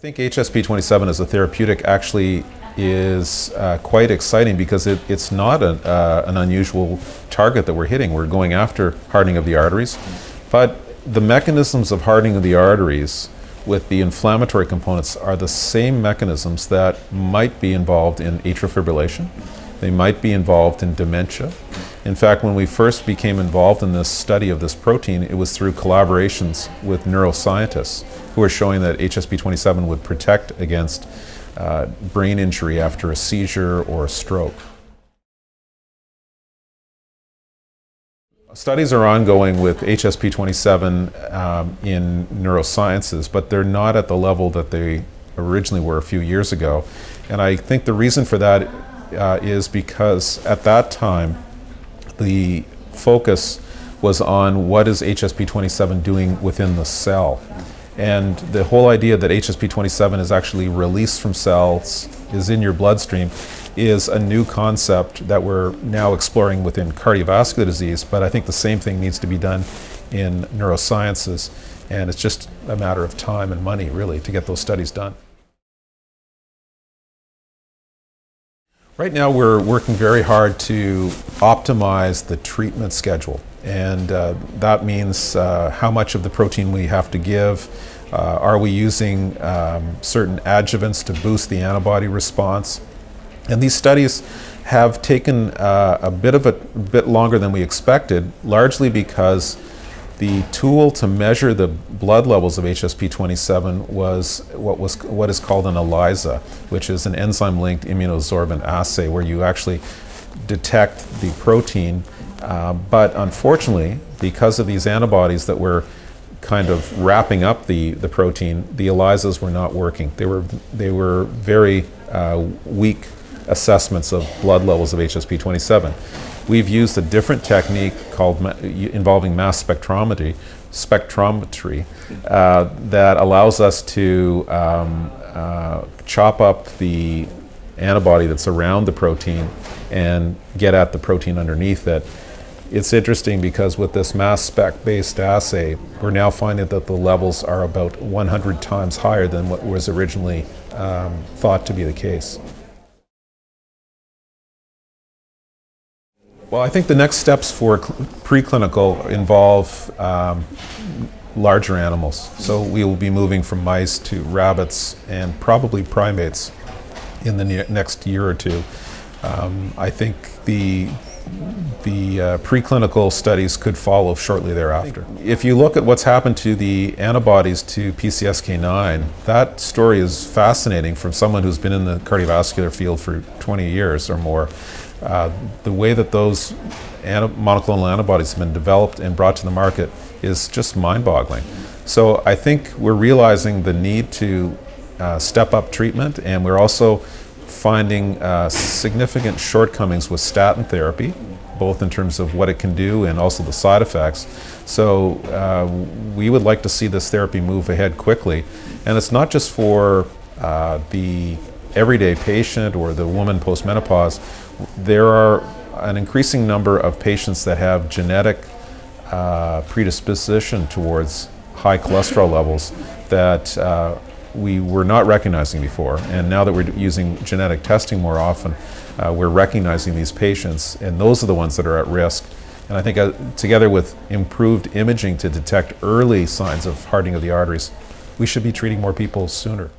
think HSP27 as a therapeutic actually is quite exciting because it's not an unusual target that we're hitting. We're going after hardening of the arteries, but the mechanisms of hardening of the arteries with the inflammatory components are the same mechanisms that might be involved in atrial fibrillation. They might be involved in dementia. In fact, when we first became involved in this study of this protein, it was through collaborations with neuroscientists who were showing that HSP27 would protect against brain injury after a seizure or a stroke. Studies are ongoing with HSP27 in neurosciences, but they're not at the level that they originally were a few years ago. And I think the reason for that is because at that time, the focus was on what is HSP27 doing within the cell. And the whole idea that HSP27 is actually released from cells, is in your bloodstream, is a new concept that we're now exploring within cardiovascular disease, but I think the same thing needs to be done in neurosciences, and it's just a matter of time and money, really, to get those studies done. Right now we're working very hard to optimize the treatment schedule, and that means how much of the protein we have to give. Are we using certain adjuvants to boost the antibody response? And these studies have taken a bit longer than we expected, largely because the tool to measure the blood levels of HSP27 was what is called an ELISA, which is an enzyme-linked immunosorbent assay, where you actually detect the protein. But unfortunately, because of these antibodies that were kind of wrapping up the protein, the ELISAs were not working. They were very weak assessments of blood levels of HSP27. We've used a different technique involving mass spectrometry that allows us to chop up the antibody that's around the protein and get at the protein underneath it. It's interesting because with this mass spec-based assay, we're now finding that the levels are about 100 times higher than what was originally thought to be the case. Well, I think the next steps for preclinical involve larger animals. So we will be moving from mice to rabbits and probably primates in the next year or two. I think the preclinical studies could follow shortly thereafter. If you look at what's happened to the antibodies to PCSK9, that story is fascinating from someone who's been in the cardiovascular field for 20 years or more. The way that those monoclonal antibodies have been developed and brought to the market is just mind-boggling. So I think we're realizing the need to step up treatment, and we're also finding significant shortcomings with statin therapy, both in terms of what it can do and also the side effects. So we would like to see this therapy move ahead quickly. And it's not just for the everyday patient or the woman post-menopause. There are an increasing number of patients that have genetic predisposition towards high cholesterol levels that we were not recognizing before. And now that we're using genetic testing more often, we're recognizing these patients, and those are the ones that are at risk. And I think together with improved imaging to detect early signs of hardening of the arteries, we should be treating more people sooner.